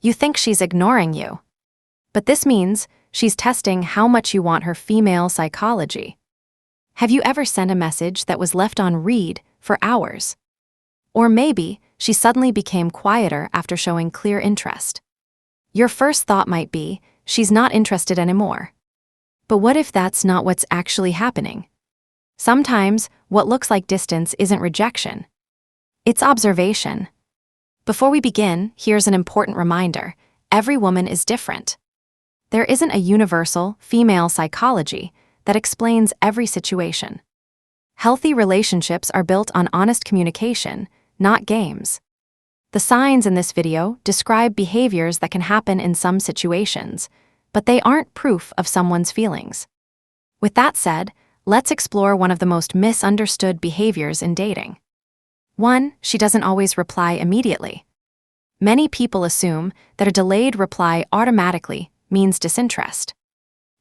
You think she's ignoring you. But this means she's testing how much you want her female psychology. Have you ever sent a message that was left on read for hours? Or maybe she suddenly became quieter after showing clear interest. Your first thought might be, she's not interested anymore. But what if that's not what's actually happening? Sometimes, what looks like distance isn't rejection. It's observation. Before we begin, here's an important reminder. Every woman is different. There isn't a universal, female psychology that explains every situation. Healthy relationships are built on honest communication, not games. The signs in this video describe behaviors that can happen in some situations, but they aren't proof of someone's feelings. With that said, let's explore one of the most misunderstood behaviors in dating. 1. She doesn't always reply immediately. Many people assume that a delayed reply automatically means disinterest.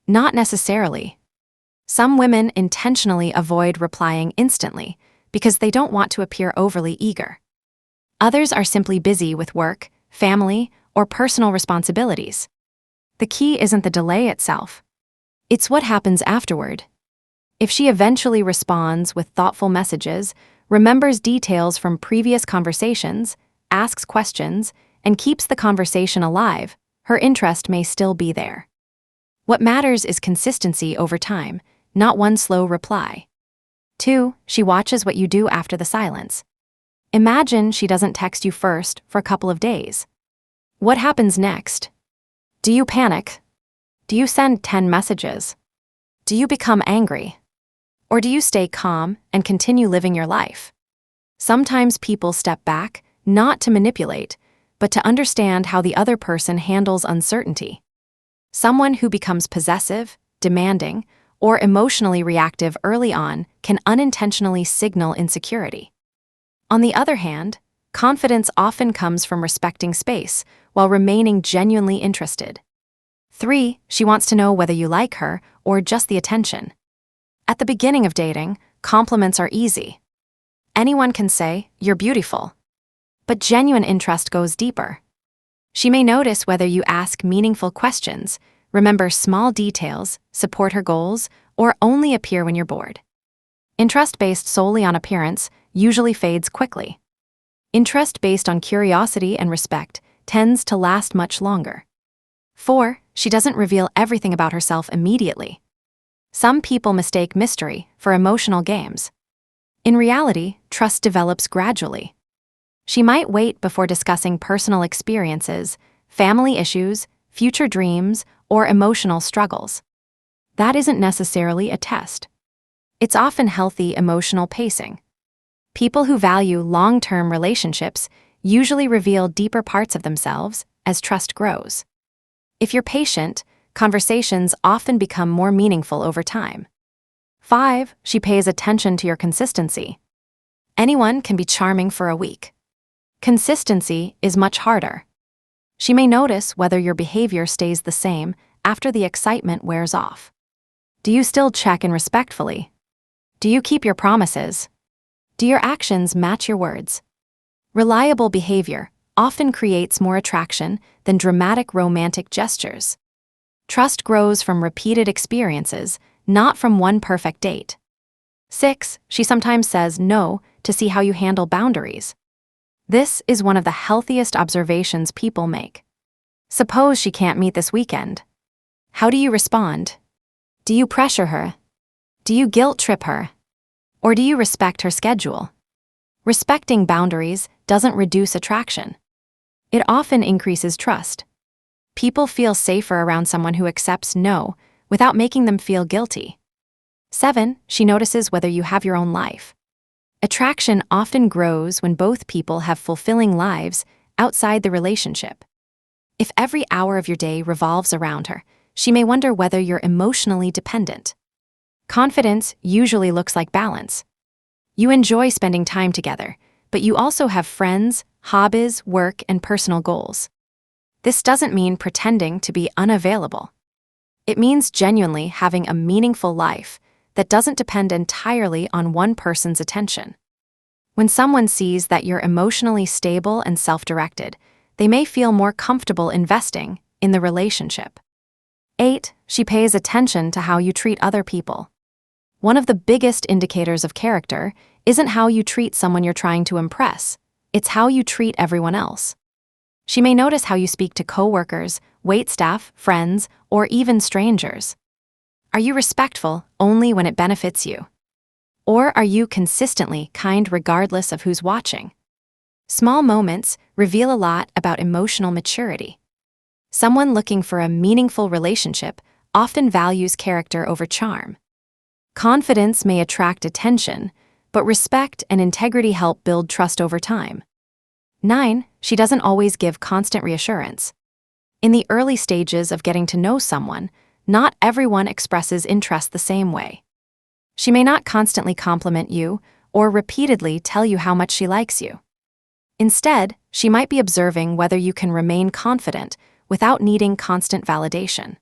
Not necessarily. Some women intentionally avoid replying instantly because they don't want to appear overly eager. Others are simply busy with work, family, or personal responsibilities. The key isn't the delay itself. It's what happens afterward. If she eventually responds with thoughtful messages, remembers details from previous conversations, asks questions, and keeps the conversation alive, her interest may still be there. What matters is consistency over time, not one slow reply. 2. She watches what you do after the silence. Imagine she doesn't text you first for a couple of days. What happens next? Do you panic? Do you send 10 messages? Do you become angry? Or do you stay calm and continue living your life? Sometimes people step back, not to manipulate, but to understand how the other person handles uncertainty. Someone who becomes possessive, demanding, or emotionally reactive early on can unintentionally signal insecurity. On the other hand, confidence often comes from respecting space while remaining genuinely interested. 3. She wants to know whether you like her or just the attention. At the beginning of dating, compliments are easy. Anyone can say, "You're beautiful." But genuine interest goes deeper. She may notice whether you ask meaningful questions, remember small details, support her goals, or only appear when you're bored. Interest based solely on appearance usually fades quickly. Interest based on curiosity and respect tends to last much longer. 4. She doesn't reveal everything about herself immediately. Some people mistake mystery for emotional games. In reality, trust develops gradually. She might wait before discussing personal experiences, family issues, future dreams, or emotional struggles. That isn't necessarily a test. It's often healthy emotional pacing. People who value long-term relationships usually reveal deeper parts of themselves as trust grows. If you're patient, conversations often become more meaningful over time. 5. She pays attention to your consistency. Anyone can be charming for a week. Consistency is much harder. She may notice whether your behavior stays the same after the excitement wears off. Do you still check in respectfully? Do you keep your promises? Do your actions match your words? Reliable behavior often creates more attraction than dramatic romantic gestures. Trust grows from repeated experiences, not from one perfect date. 6. She sometimes says no to see how you handle boundaries. This is one of the healthiest observations people make. Suppose she can't meet this weekend. How do you respond? Do you pressure her? Do you guilt trip her? Or do you respect her schedule? Respecting boundaries doesn't reduce attraction. It often increases trust. People feel safer around someone who accepts no without making them feel guilty. 7. She notices whether you have your own life. Attraction often grows when both people have fulfilling lives outside the relationship. If every hour of your day revolves around her, she may wonder whether you're emotionally dependent. Confidence usually looks like balance. You enjoy spending time together, but you also have friends, hobbies, work, and personal goals. This doesn't mean pretending to be unavailable. It means genuinely having a meaningful life that doesn't depend entirely on one person's attention. When someone sees that you're emotionally stable and self-directed, they may feel more comfortable investing in the relationship. 8. She pays attention to how you treat other people. One of the biggest indicators of character isn't how you treat someone you're trying to impress, it's how you treat everyone else. She may notice how you speak to coworkers, waitstaff, friends, or even strangers. Are you respectful only when it benefits you? Or are you consistently kind regardless of who's watching? Small moments reveal a lot about emotional maturity. Someone looking for a meaningful relationship often values character over charm. Confidence may attract attention, but respect and integrity help build trust over time. 9. She doesn't always give constant reassurance. In the early stages of getting to know someone, not everyone expresses interest the same way. She may not constantly compliment you or repeatedly tell you how much she likes you. Instead, she might be observing whether you can remain confident without needing constant validation.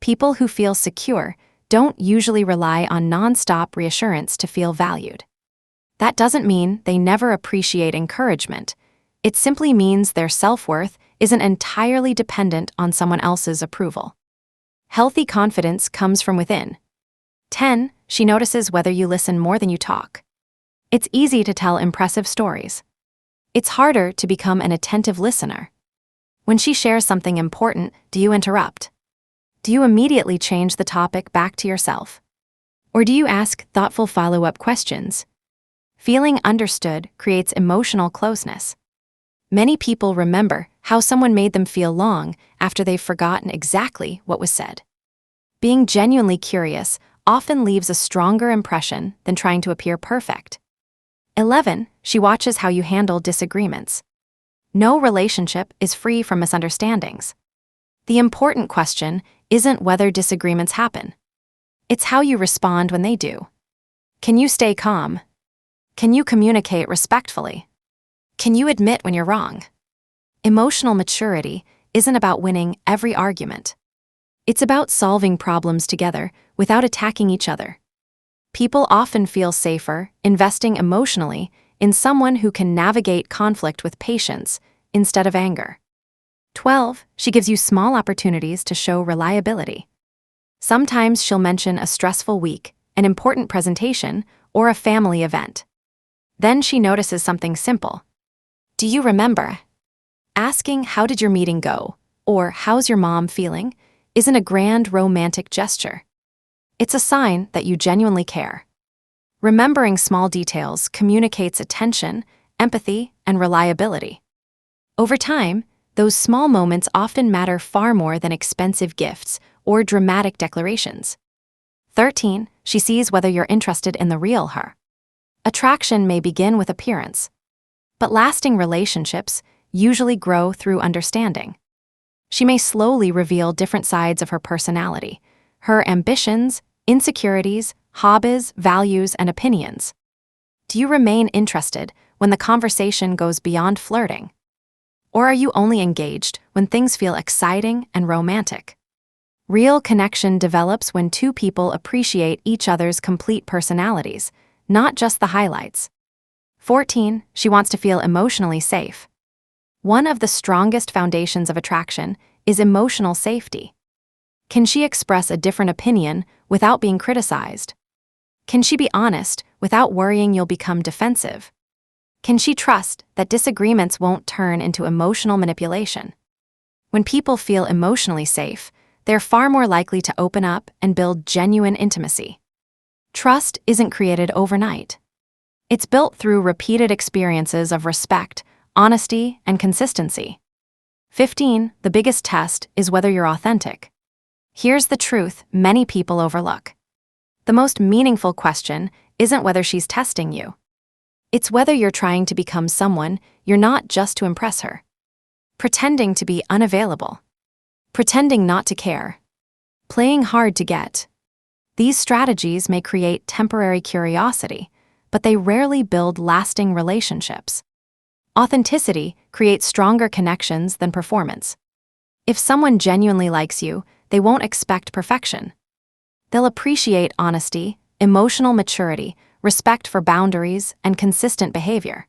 People who feel secure don't usually rely on non-stop reassurance to feel valued. That doesn't mean they never appreciate encouragement. It simply means their self-worth isn't entirely dependent on someone else's approval. Healthy confidence comes from within. 10. She notices whether you listen more than you talk. It's easy to tell impressive stories. It's harder to become an attentive listener. When she shares something important, do you interrupt? Do you immediately change the topic back to yourself? Or do you ask thoughtful follow-up questions? Feeling understood creates emotional closeness. Many people remember how someone made them feel long after they've forgotten exactly what was said. Being genuinely curious often leaves a stronger impression than trying to appear perfect. 11. She watches how you handle disagreements. No relationship is free from misunderstandings. The important question isn't whether disagreements happen. It's how you respond when they do. Can you stay calm? Can you communicate respectfully? Can you admit when you're wrong? Emotional maturity isn't about winning every argument. It's about solving problems together without attacking each other. People often feel safer investing emotionally in someone who can navigate conflict with patience instead of anger. 12. She gives you small opportunities to show reliability. Sometimes she'll mention a stressful week, an important presentation, or a family event. Then she notices something simple. Do you remember? Asking how did your meeting go, or how's your mom feeling, isn't a grand romantic gesture. It's a sign that you genuinely care. Remembering small details communicates attention, empathy, and reliability. Over time, those small moments often matter far more than expensive gifts or dramatic declarations. 13. She sees whether you're interested in the real her. Attraction may begin with appearance, but lasting relationships usually grow through understanding. She may slowly reveal different sides of her personality, her ambitions, insecurities, hobbies, values, and opinions. Do you remain interested when the conversation goes beyond flirting? Or are you only engaged when things feel exciting and romantic? Real connection develops when two people appreciate each other's complete personalities, not just the highlights. 14. She wants to feel emotionally safe. One of the strongest foundations of attraction is emotional safety. Can she express a different opinion without being criticized? Can she be honest without worrying you'll become defensive? Can she trust that disagreements won't turn into emotional manipulation? When people feel emotionally safe, they're far more likely to open up and build genuine intimacy. Trust isn't created overnight. It's built through repeated experiences of respect, honesty, and consistency. 15. The biggest test is whether you're authentic. Here's the truth many people overlook. The most meaningful question isn't whether she's testing you. It's whether you're trying to become someone you're not just to impress her. Pretending to be unavailable. Pretending not to care. Playing hard to get. These strategies may create temporary curiosity, but they rarely build lasting relationships. Authenticity creates stronger connections than performance. If someone genuinely likes you, they won't expect perfection. They'll appreciate honesty, emotional maturity, respect for boundaries, and consistent behavior.